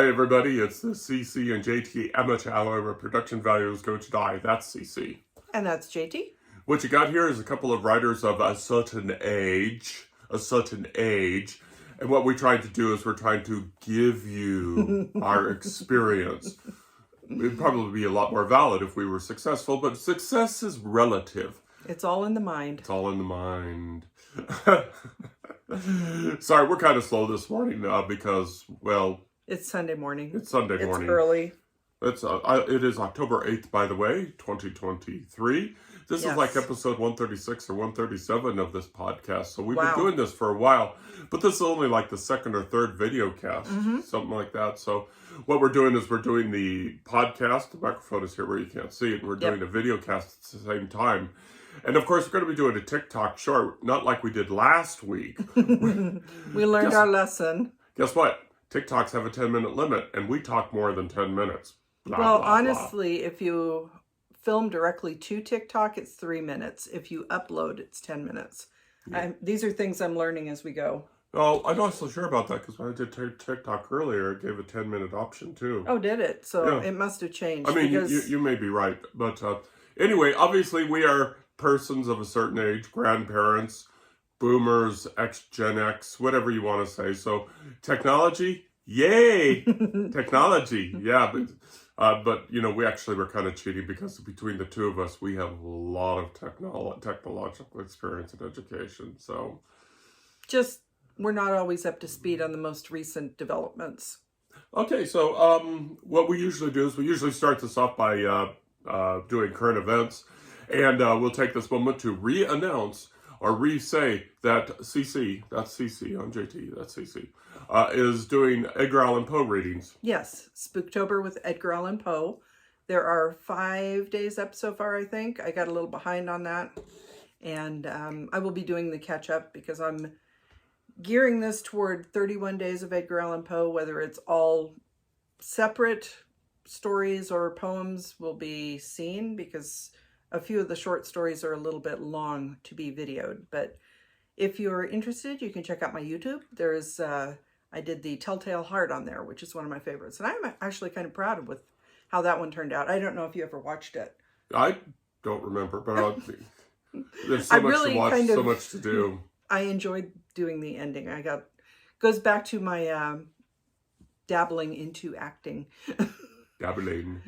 Hey everybody, it's the CC and JT amateur hour production values go to die. That's CC. And that's JT. What you got here is a couple of writers of a certain age. And what we tried to do is we're trying to give you our experience. It'd probably be a lot more valid if we were successful, but success is relative. It's all in the mind. It's all in the mind. Sorry, we're kind of slow this morning because, well... It's Sunday morning. It's Sunday morning. It's early. It is October 8th, by the way, 2023. This is like episode 136 or 137 of this podcast. So we've been doing this for a while, but this is only like the second or third video cast, something like that. So what we're doing is we're doing the podcast. The microphone is here where you can't see it. And we're doing a video cast at the same time. And of course, we're going to be doing a TikTok short, not like we did last week. We learned our lesson. Guess what? TikToks have a 10-minute limit, and we talk more than 10 minutes. Honestly, if you film directly to TikTok, it's 3 minutes. If you upload, it's 10 minutes. Yeah. These are things I'm learning as we go. Oh, I'm not so sure about that, because when I did TikTok earlier, it gave a 10-minute option, too. Oh, did it? So it must have changed. I mean, you may be right. But anyway, obviously, we are persons of a certain age, grandparents, boomers, Gen X, whatever you want to say. So technology, yay! Technology, yeah. But you know, we actually were kind of cheating because between the two of us, we have a lot of technological experience in education. So just we're not always up to speed on the most recent developments. Okay, so what we usually do is we usually start this off by doing current events, and we'll take this moment to re-announce or re-say that CC, that's CC on JT, that's CC, is doing Edgar Allan Poe readings. Yes, Spooktober with Edgar Allan Poe. There are 5 days up so far, I think. I got a little behind on that. And I will be doing the catch-up because I'm gearing this toward 31 days of Edgar Allan Poe, whether it's all separate stories or poems will be seen because a few of the short stories are a little bit long to be videoed, but if you're interested, you can check out my YouTube. There's, I did the Telltale Heart on there, which is one of my favorites. And I'm actually kind of proud of how that one turned out. I don't know if you ever watched it. I don't remember, but there's so much to watch, so much to do. I enjoyed doing the ending. Goes back to my dabbling into acting.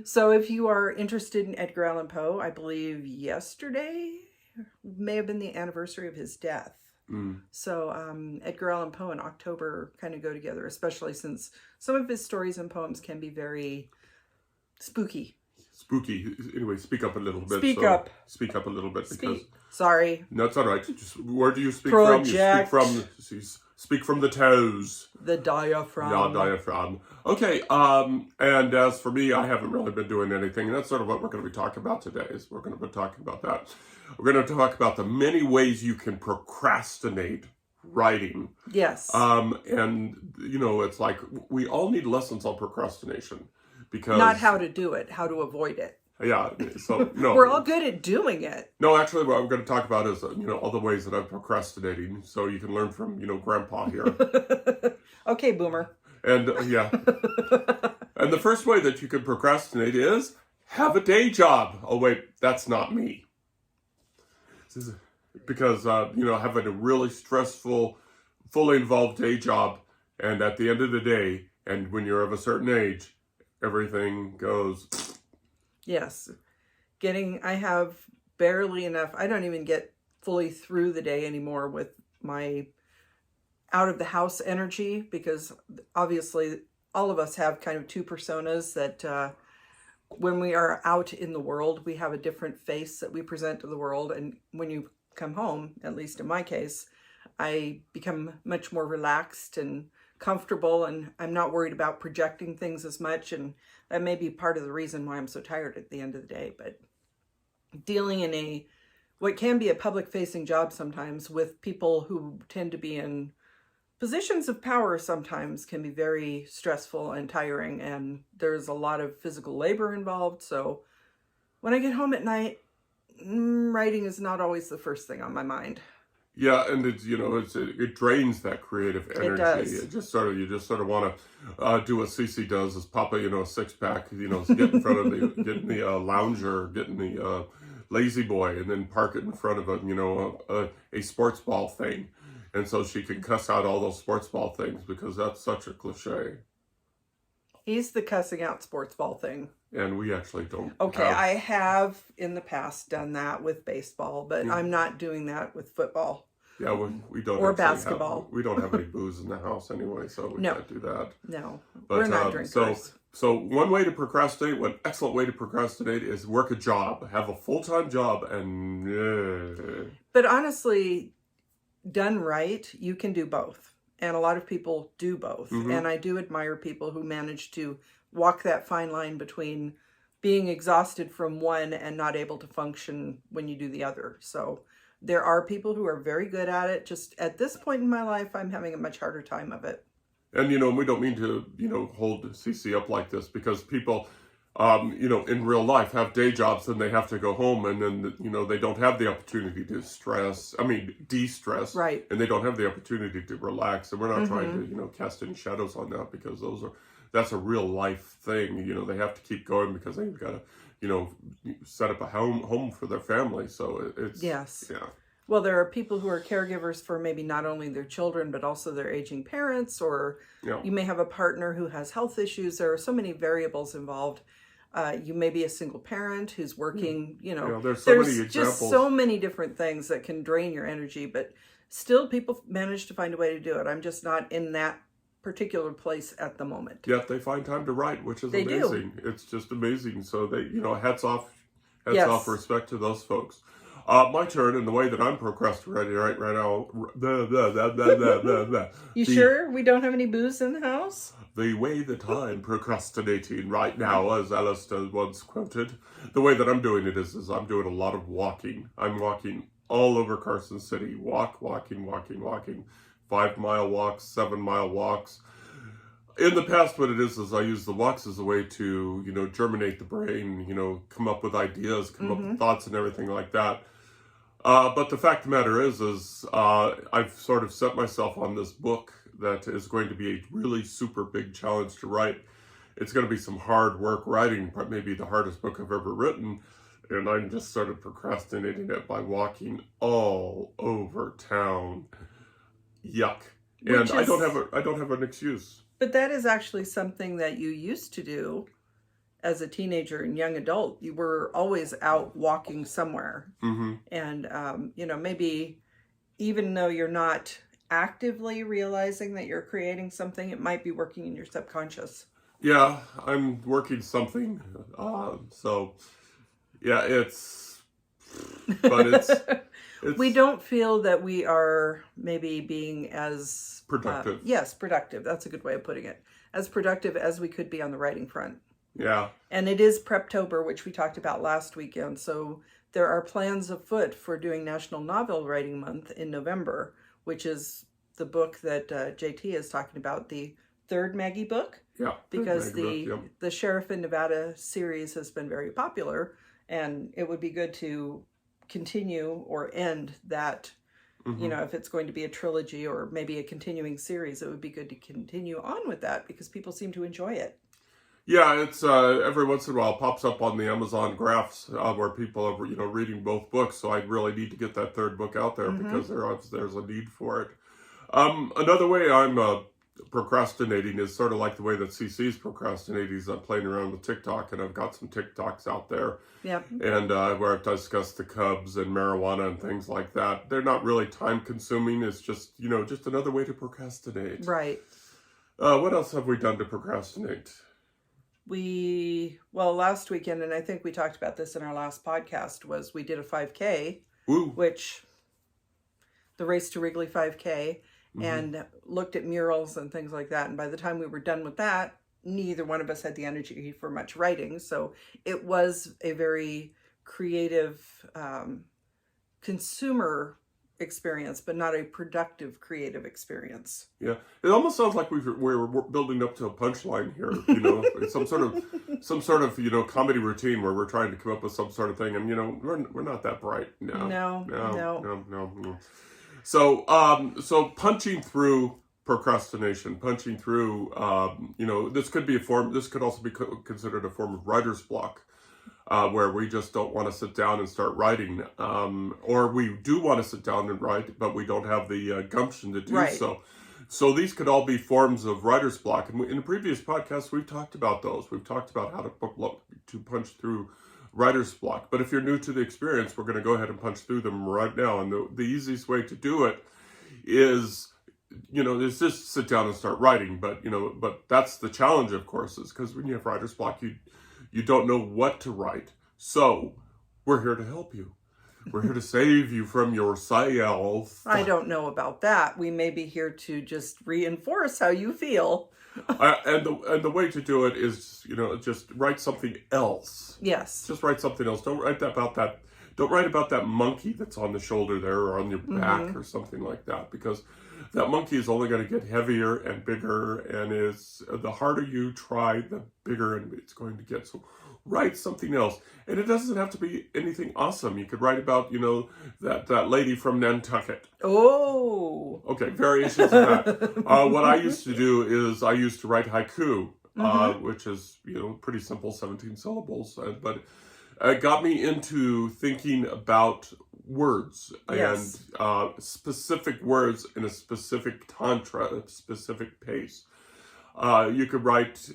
So if you are interested in Edgar Allan Poe, I believe yesterday may have been the anniversary of his death. So Edgar Allan Poe and October kind of go together, especially since some of his stories and poems can be very spooky. Spooky. Anyway, speak up a little bit. Speak up a little bit because... Sorry. No, it's all right. Where do you speak Project. from? You speak from the toes. The diaphragm. No, diaphragm. Okay, and as for me, I haven't really been doing anything. And that's sort of what we're going to be talking about today, is we're going to be talking about that. We're going to talk about the many ways you can procrastinate writing. Yes. And, you know, it's like we all need lessons on procrastination. Because not how to do it, how to avoid it. Yeah, so no. We're all good at doing it. No, actually, what I'm going to talk about is, you know, all the ways that I'm procrastinating, so you can learn from, you know, Grandpa here. Okay, Boomer. And, yeah. And the first way that you can procrastinate is have a day job. Oh, wait, that's not me. Because, you know, having a really stressful, fully involved day job, and at the end of the day, and when you're of a certain age, everything goes... Yes. I have barely enough. I don't even get fully through the day anymore with my out of the house energy, because obviously all of us have kind of two personas that when we are out in the world, we have a different face that we present to the world. And when you come home, at least in my case, I become much more relaxed and comfortable, and I'm not worried about projecting things as much, and that may be part of the reason why I'm so tired at the end of the day. But dealing in what can be a public-facing job sometimes with people who tend to be in positions of power sometimes can be very stressful and tiring, and there's a lot of physical labor involved. So when I get home at night, writing is not always the first thing on my mind. Yeah, and it's it drains that creative energy. It does. You just sort of want to do what Cece does, is pop a a 6-pack, get in front of get in the lounger, get in the lazy boy, and then park it in front of a sports ball thing, and so she can cuss out all those sports ball things because that's such a cliche. He's the cussing out sports ball thing. And we actually don't. Okay, I have in the past done that with baseball, but I'm not doing that with football. Yeah, we don't. Or basketball. We don't have any booze in the house anyway, so we can't do that. No, but, we're not drinkers. So one way to procrastinate, one excellent way to procrastinate, is work a job. Have a full-time job and... But honestly, done right, you can do both. And a lot of people do both. Mm-hmm. And I do admire people who manage to walk that fine line between being exhausted from one and not able to function when you do the other. So there are people who are very good at it. Just at this point in my life, I'm having a much harder time of it. And, we don't mean to, hold Cece up like this, because people, in real life have day jobs and they have to go home, and then, they don't have the opportunity to de-stress. Right. And they don't have the opportunity to relax. And we're not trying to, cast any shadows on that, because that's a real life thing. They have to keep going because they've got to, set up a home for their family. So it's... Yes. Yeah. Well, there are people who are caregivers for maybe not only their children, but also their aging parents, or you may have a partner who has health issues. There are so many variables involved. You may be a single parent who's working, there's so many examples. Just so many different things that can drain your energy, but still people manage to find a way to do it. I'm just not in that particular place at the moment. Yet they find time to write, which is amazing. Do. It's just amazing. So they, hats off, respect to those folks. My turn, and the way that I'm procrastinating right now. Sure we don't have any booze in the house? The way that I'm procrastinating right now, as Alistair once quoted, the way that I'm doing it is I'm doing a lot of walking. I'm walking all over Carson City. Walking. 5-mile walks, 7-mile walks. In the past, what it is I use the walks as a way to, germinate the brain, come up with ideas, come up with thoughts and everything like that. But the fact of the matter is I've sort of set myself on this book that is going to be a really super big challenge to write. It's going to be some hard work writing, but maybe the hardest book I've ever written. And I'm just sort of procrastinating it by walking all over town. Yuck. And I don't have an excuse. But that is actually something that you used to do as a teenager and young adult. You were always out walking somewhere. Mm-hmm. And, maybe even though you're not actively realizing that you're creating something, it might be working in your subconscious. Yeah, I'm working something. We don't feel that we are maybe being as... productive. Yes, productive. That's a good way of putting it. As productive as we could be on the writing front. Yeah. And it is Preptober, which we talked about last weekend. So there are plans afoot for doing National Novel Writing Month in November, which is the book that JT is talking about, the third Maggie book. Yeah. Because the Sheriff in Nevada series has been very popular, and it would be good to continue or end that. If it's going to be a trilogy or maybe a continuing series, it would be good to continue on with that because people seem to enjoy it. Yeah, it's every once in a while pops up on the Amazon graphs where people are reading both books. So I really need to get that third book out there because there's a need for it. Another way I'm procrastinating is sort of like the way that CC's procrastinating is playing around with TikTok, and I've got some TikToks out there. Yeah. And where I've discussed the Cubs and marijuana and things like that. They're not really time consuming. It's just just another way to procrastinate. Right. What else have we done to procrastinate? Last weekend, and I think we talked about this in our last podcast, was we did a 5K, which the Race to Wrigley 5K, and looked at murals and things like that. And by the time we were done with that, neither one of us had the energy for much writing. So it was a very creative consumer experience, but not a productive creative experience. Yeah, it almost sounds like we're building up to a punchline here. some sort of comedy routine where we're trying to come up with some sort of thing, and we're not that bright. No. So punching through procrastination, punching through, this could be a form. This could also be considered a form of writer's block, where we just don't want to sit down and start writing, or we do want to sit down and write, but we don't have the gumption to do so. So these could all be forms of writer's block. And in the previous podcasts, we've talked about those. We've talked about how to punch through writer's block. But if you're new to the experience, we're going to go ahead and punch through them right now. And the easiest way to do it is, is just sit down and start writing. But that's the challenge, of course, is because when you have writer's block, you don't know what to write. So we're here to help you. We're here to save you from yourself. I don't know about that. We may be here to just reinforce how you feel. And the way to do it is, just write something else. Yes. Just write something else. Don't write about that. Don't write about that monkey that's on the shoulder there or on your back or something like that, because that monkey is only going to get heavier and bigger, and the harder you try, the bigger it's going to get. So write something else. And it doesn't have to be anything awesome. You could write about, that lady from Nantucket. Oh. Okay, variations of that. What I used to do is I used to write haiku, which is, pretty simple, 17 syllables. But it got me into thinking about words and specific words in a specific tantra, a specific pace. You could write,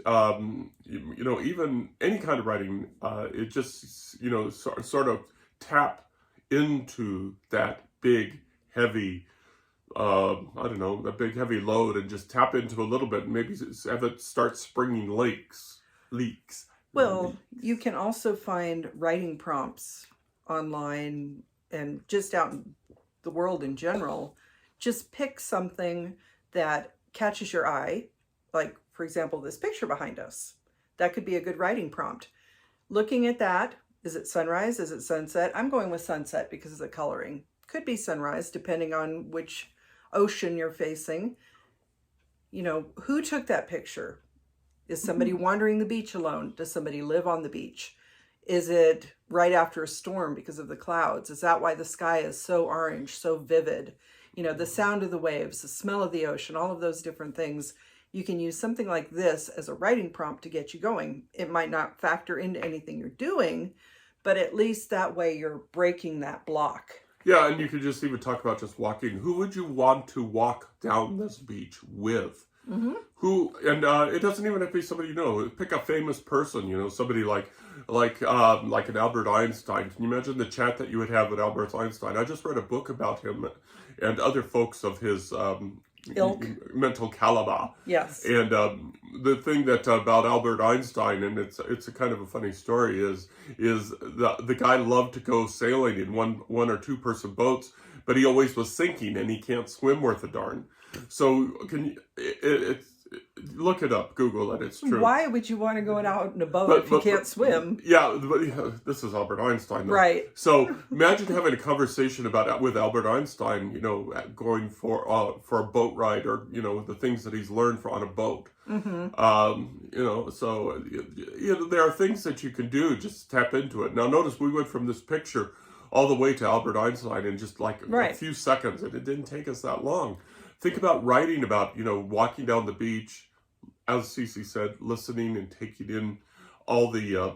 even any kind of writing. It just, sort of tap into that big, heavy, that big, heavy load, and just tap into a little bit, and maybe have it start springing leaks. Well, you can also find writing prompts online and just out in the world in general. Just pick something that catches your eye. Like, for example, this picture behind us. That could be a good writing prompt. Looking at that, is it sunrise? Is it sunset? I'm going with sunset because of the coloring. Could be sunrise, depending on which ocean you're facing. Who took that picture? Is somebody wandering the beach alone? Does somebody live on the beach? Is it right after a storm because of the clouds? Is that why the sky is so orange, so vivid? The sound of the waves, the smell of the ocean, all of those different things. You can use something like this as a writing prompt to get you going. It might not factor into anything you're doing, but at least that way you're breaking that block. Yeah, and you could just even talk about just walking. Who would you want to walk down this beach with? Who, and it doesn't even have to be somebody you know. Pick a famous person, somebody like an Albert Einstein. Can you imagine the chat that you would have with Albert Einstein? I just read a book about him and other folks of his ilk, mental caliber. Yes. And the thing that about Albert Einstein, and it's a kind of a funny story, is the guy loved to go sailing in one or two person boats, but he always was sinking, and he can't swim worth a darn. So look it up, Google it. It's true. Why would you want to go out in a boat if you can't swim? Yeah, this is Albert Einstein, though. Right. So imagine having a conversation with Albert Einstein, going for a boat ride, or the things that he's learned on a boat. So there are things that you can do. Just tap into it. Now, notice we went from this picture all the way to Albert Einstein in just like a few seconds, and it didn't take us that long. Think about writing about, walking down the beach, as Cece said, listening and taking in all the,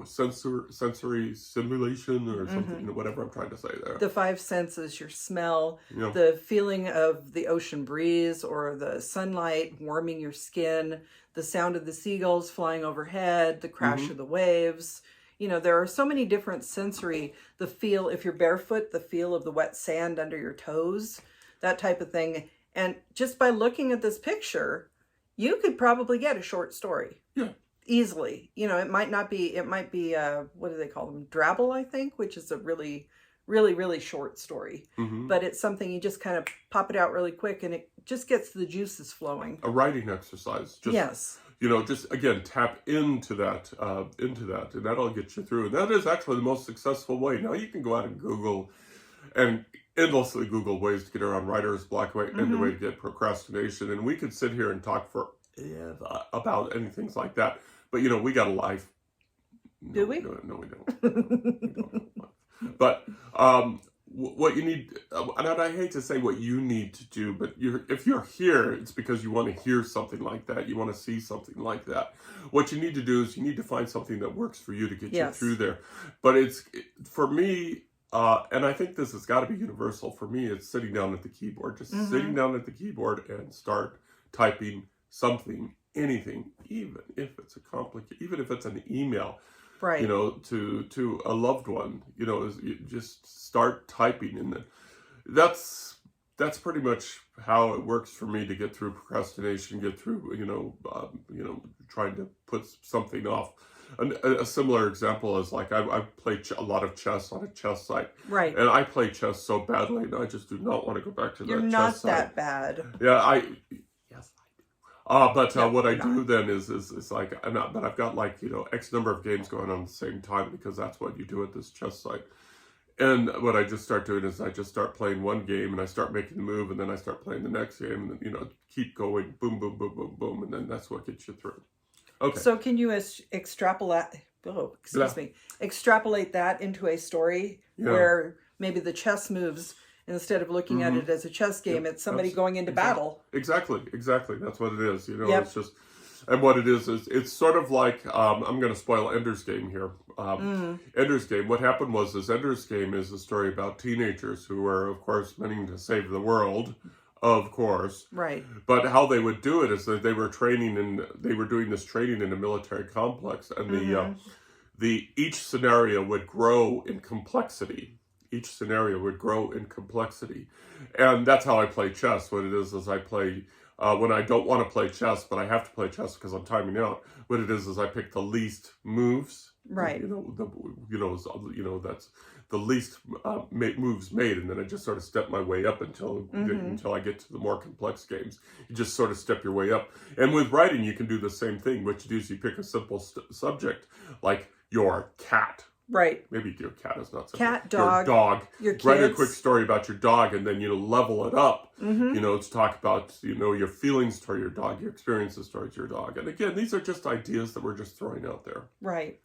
sensory stimulation or something, whatever I'm trying to say there. The five senses, your smell, the feeling of the ocean breeze or the sunlight warming your skin, the sound of the seagulls flying overhead, the crash of the waves. There are so many different sensory, the feel, if you're barefoot, the feel of the wet sand under your toes, that type of thing. And just by looking at this picture, you could probably get a short story. Yeah. Easily. It might be, what do they call them? Drabble, I think, which is a really, really, really short story. But it's something you just kind of pop it out really quick, and it just gets the juices flowing. A writing exercise. Yes. Just again, tap into that, and that'll get you through. And that is actually the most successful way. Now you can go out and Google and endlessly Google ways to get around writer's block and the way to get procrastination. And we could sit here and talk for about anything like that. But we got a life. Do we? No, we don't. But what you need, and I hate to say what you need to do, but if you're here, it's because you want to hear something like that. You want to see something like that. What you need to do is you need to find something that works for you to get you through there. But for me, and I think this has got to be universal. For me, it's sitting down at the keyboard, just sitting down at the keyboard and start typing something, anything, even if it's even if it's an email. Right. You know, to a loved one, you know, you just start typing, and that's pretty much how it works for me to get through procrastination, get through, trying to put something off. And a similar example is like I play a lot of chess on a chess site, right? And I play chess so badly, and I just do not want to go back to that. You're not that bad. Yeah, yes. What I do then is like, but I've got like, X number of games going on at the same time, because that's what you do at this chess site. And what I just start doing is I just start playing one game, and I start making the move, and then I start playing the next game, and keep going, boom, boom, boom, boom, boom, and then that's what gets you through. Okay. So can you extrapolate? Oh, excuse me. Extrapolate that into a story where maybe the chess moves, instead of looking at it as a chess game, it's somebody going into battle. Exactly. That's what it is. It's just, and what it is it's sort of like, I'm going to spoil Ender's Game here. Ender's Game, what happened was Ender's Game is a story about teenagers who were, of course, meaning to save the world, of course. Right. But how they would do it is that they were doing this training in a military complex, and each scenario would grow in complexity. And that's how I play chess. What it is I play, when I don't want to play chess, but I have to play chess because I'm timing out. What it is I pick the least moves. Right. That's the least moves made, and then I just sort of step my way up until I get to the more complex games. You just sort of step your way up. And with writing, you can do the same thing. What you do is you pick a simple subject, like your cat. Right. Maybe your cat is not simple. Cat, dog. Your dog. Your kids. Write a quick story about your dog, and then, level it up. To talk about, your feelings toward your dog, your experiences towards your dog. And again, these are just ideas that we're just throwing out there. Right.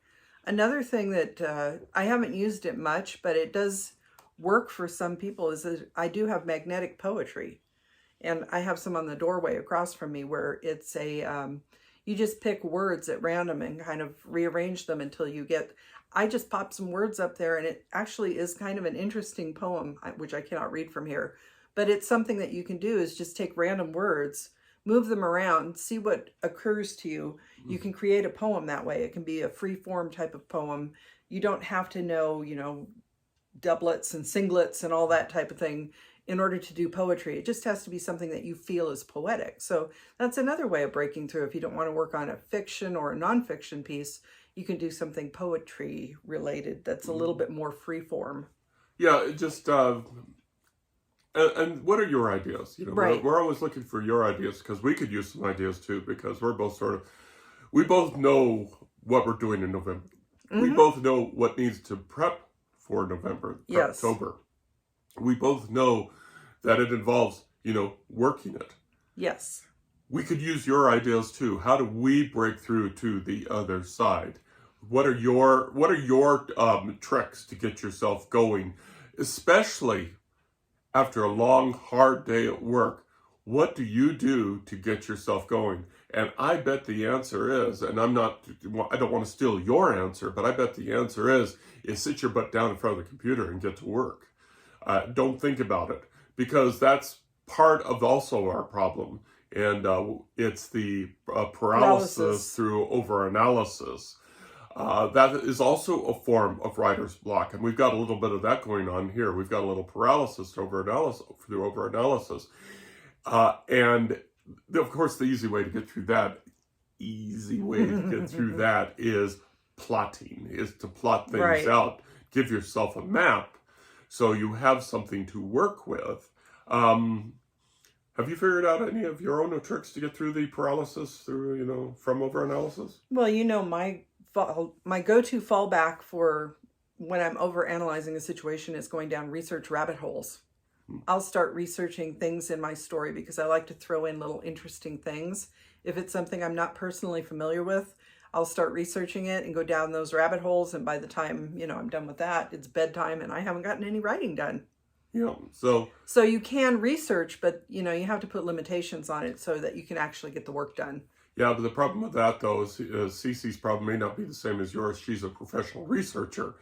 Another thing that I haven't used it much, but it does work for some people, is that I do have magnetic poetry. And I have some on the doorway across from me where it's you just pick words at random and kind of rearrange them until you get... I just pop some words up there, and it actually is kind of an interesting poem, which I cannot read from here. But it's something that you can do, is just take random words, move them around, see what occurs to you. You can create a poem that way. It can be a free form type of poem. You don't have to know, doublets and singlets and all that type of thing in order to do poetry. It just has to be something that you feel is poetic. So that's another way of breaking through. If you don't want to work on a fiction or a nonfiction piece, you can do something poetry related that's a little bit more free form. Yeah, just... And what are your ideas? Right. We're always looking for your ideas, because we could use some ideas too, because we're both we both know what we're doing in November. We both know what needs to prep for November, October. We both know that it involves, working it. Yes. We could use your ideas too. How do we break through to the other side? What are your tricks to get yourself going, especially after a long, hard day at work? What do you do to get yourself going? And I bet the answer is, and I don't want to steal your answer, but I bet the answer is sit your butt down in front of the computer and get to work. Don't think about it, because that's part of also our problem. And it's the paralysis through overanalysis. That is also a form of writer's block, and we've got a little bit of that going on here. We've got a little paralysis through overanalysis. And of course, the easy way to get through that is plotting, is to plot things out. Give yourself a map so you have something to work with. Have you figured out any of your own tricks to get through the paralysis from overanalysis? Well, my go-to fallback for when I'm overanalyzing a situation is going down research rabbit holes. I'll start researching things in my story because I like to throw in little interesting things. If it's something I'm not personally familiar with, I'll start researching it and go down those rabbit holes. And by the time, I'm done with that, it's bedtime and I haven't gotten any writing done. So you can research, but you have to put limitations on it so that you can actually get the work done. Yeah, but the problem with that, though, is Cece's problem may not be the same as yours. She's a professional researcher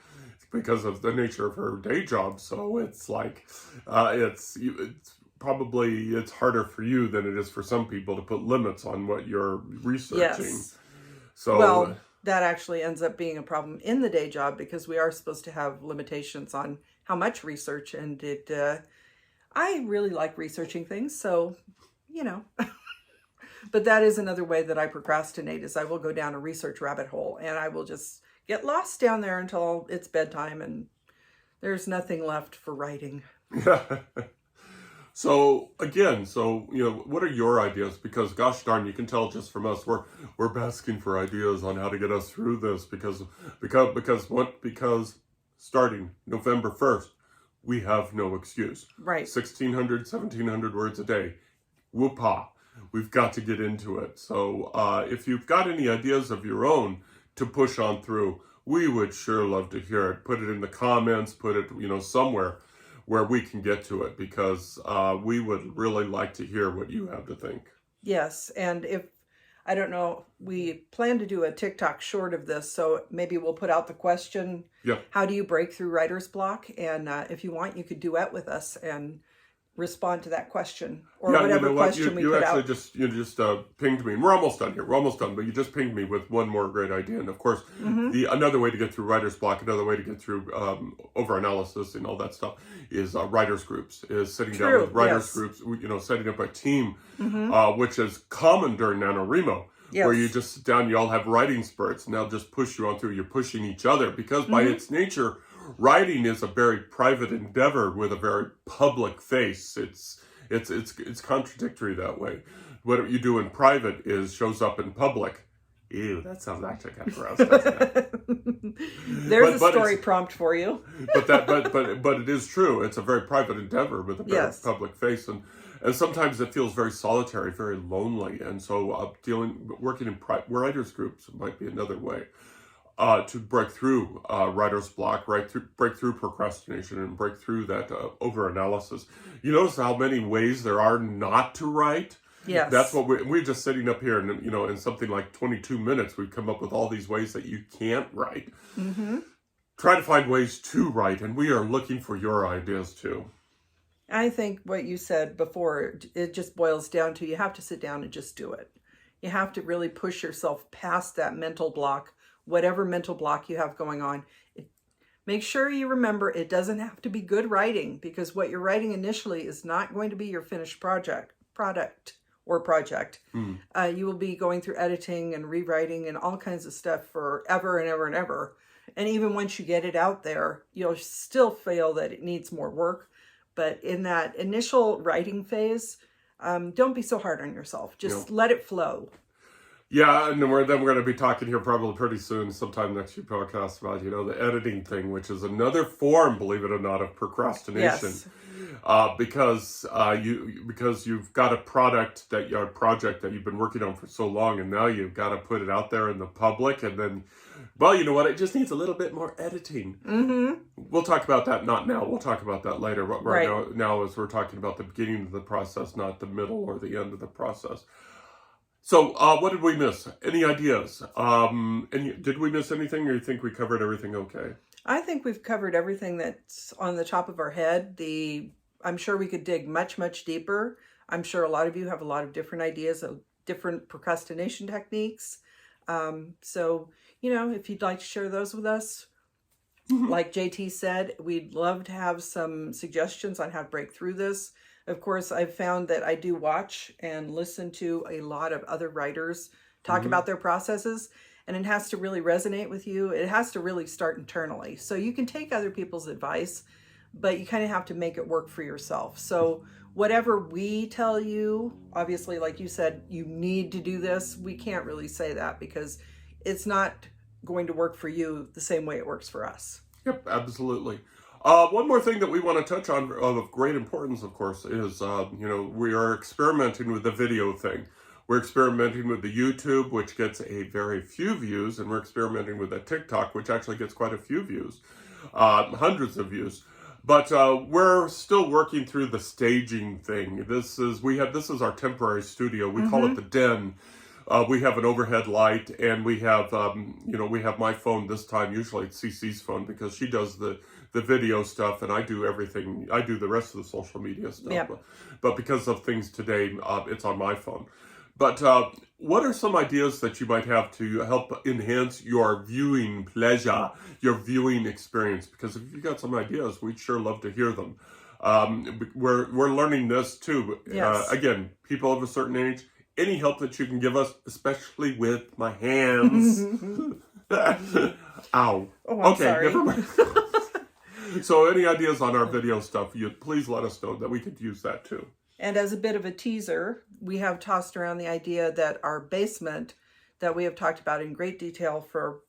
because of the nature of her day job. So it's like, it's harder for you than it is for some people to put limits on what you're researching. Yes. So, well, that actually ends up being a problem in the day job because we are supposed to have limitations on how much research, and I really like researching things, so, But that is another way that I procrastinate, is I will go down a research rabbit hole and I will just get lost down there until it's bedtime and there's nothing left for writing. So again, what are your ideas? Because gosh darn, you can tell just from us, we're basking for ideas on how to get us through this because starting November 1st, we have no excuse. Right. 1,600, 1,700 words a day. Whoop-ha. We've got to get into it. So if you've got any ideas of your own to push on through, we would sure love to hear it. Put it in the comments, put it, somewhere where we can get to it, because we would really like to hear what you have to think. Yes, and I don't know, we plan to do a TikTok short of this, so maybe we'll put out the question, how do you break through writer's block? And if you want, you could duet with us and respond to that question, or whatever question we put out. You just pinged me, and we're almost done here. We're almost done, but you just pinged me with one more great idea. And of course, another way to get through writer's block, another way to get through overanalysis and all that stuff is writers groups, is sitting down with writers groups, setting up a team, which is common during NaNoWriMo. Yes. Where you just sit down, you all have writing spurts, and they'll just push you on through. You're pushing each other because by its nature, writing is a very private endeavor with a very public face. It's contradictory that way. What you do in private shows up in public. Ew, that sounds actually kind of gross, doesn't it? There's a story prompt for you. but it is true. It's a very private endeavor with a very public face, and sometimes it feels very solitary, very lonely. And so working in writers groups might be another way to break through writer's block, break through procrastination, and break through that overanalysis. You notice how many ways there are not to write? Yes. That's what we're just sitting up here, and in something like 22 minutes, we've come up with all these ways that you can't write. Try to find ways to write, and we are looking for your ideas too. I think what you said before, it just boils down to you have to sit down and just do it. You have to really push yourself past that mental block, whatever mental block you have going on. Make sure you remember it doesn't have to be good writing, because what you're writing initially is not going to be your finished product. You will be going through editing and rewriting and all kinds of stuff forever and ever and ever. And even once you get it out there, you'll still feel that it needs more work. But in that initial writing phase, don't be so hard on yourself. Just let it flow. Yeah, and then we're going to be talking here probably pretty soon, sometime next few podcasts, about the editing thing, which is another form, believe it or not, of procrastination. Yes. Because you've got a project that you've been working on for so long, and now you've got to put it out there in the public, and then, well, you know what? It just needs a little bit more editing. We'll talk about that. Not now. We'll talk about that later. Right now, as we're talking about the beginning of the process, not the middle or the end of the process. So, what did we miss? Any ideas? Did we miss anything, or you think we covered everything okay? I think we've covered everything that's on the top of our head. I'm sure we could dig much, much deeper. I'm sure a lot of you have a lot of different ideas of different procrastination techniques. So, if you'd like to share those with us, like JT said, we'd love to have some suggestions on how to break through this. Of course, I've found that I do watch and listen to a lot of other writers talk about their processes, and it has to really resonate with you. It has to really start internally. So you can take other people's advice, but you kind of have to make it work for yourself. So whatever we tell you, obviously, like you said, you need to do this. We can't really say that because it's not going to work for you the same way it works for us. Yep, absolutely. One more thing that we want to touch on of great importance, of course, is, we are experimenting with the video thing. We're experimenting with the YouTube, which gets a very few views, and we're experimenting with the TikTok, which actually gets quite a few views, hundreds of views. But we're still working through the staging thing. This is our temporary studio. We call it the den. We have an overhead light, and we have we have my phone this time. Usually it's CC's phone because she does the video stuff, and I do everything. I do the rest of the social media stuff. Yep. But because of things today, it's on my phone. But what are some ideas that you might have to help enhance your viewing pleasure, your viewing experience? Because if you've got some ideas, we'd sure love to hear them. We're learning this too. Yes. Again, people of a certain age, any help that you can give us, especially with my hands. Ow. Oh, I'm sorry. Never mind. So any ideas on our video stuff, please let us know that we could use that too. And as a bit of a teaser, we have tossed around the idea that our basement that we have talked about in great detail for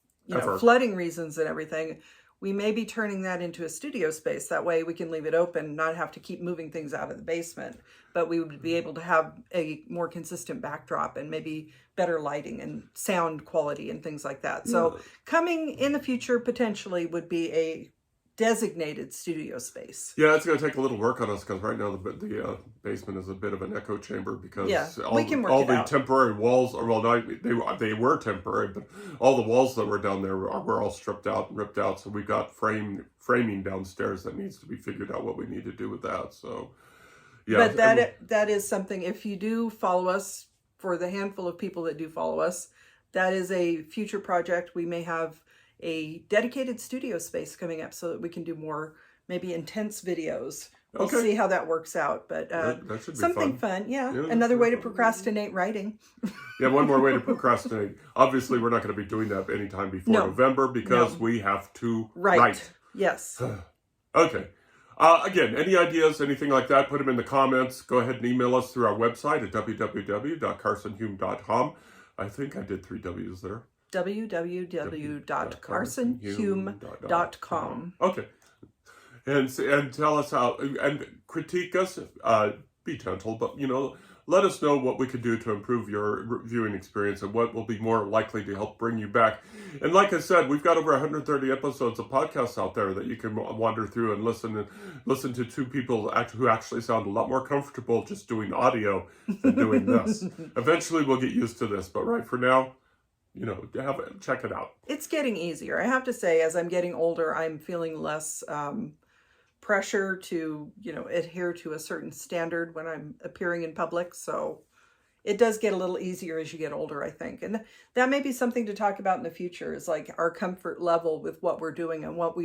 flooding reasons and everything, we may be turning that into a studio space. That way we can leave it open, not have to keep moving things out of the basement, but we would be able to have a more consistent backdrop and maybe better lighting and sound quality and things like that. So coming in the future potentially would be a designated studio space. Yeah, it's going to take a little work on us because right now the basement is a bit of an echo chamber because all the temporary walls, they were temporary, but all the walls that were down there were all stripped out and ripped out. So we've got framing downstairs that needs to be figured out what we need to do with that. So yeah, but that is something. If you do follow us, for the handful of people that do follow us, that is a future project. We may have a dedicated studio space coming up so that we can do more maybe intense videos. We'll see how that works out, but that should be something fun. Yeah, another way to procrastinate writing. Yeah, one more way to procrastinate. Obviously, we're not going to be doing that anytime before November because we have to write. Yes. Okay. Again, any ideas, anything like that, put them in the comments. Go ahead and email us through our website at www.carsonhume.com. I think I did 3 W's there. www.carsonhume.com. Okay. And tell us how, and critique us, be gentle, but, let us know what we could do to improve your viewing experience and what will be more likely to help bring you back. And like I said, we've got over 130 episodes of podcasts out there that you can wander through and listen to two people who actually sound a lot more comfortable just doing audio than doing this. Eventually we'll get used to this, but right for now, check it out. It's getting easier. I have to say, as I'm getting older, I'm feeling less pressure to, adhere to a certain standard when I'm appearing in public. So it does get a little easier as you get older, I think. And that may be something to talk about in the future, is like our comfort level with what we're doing and what we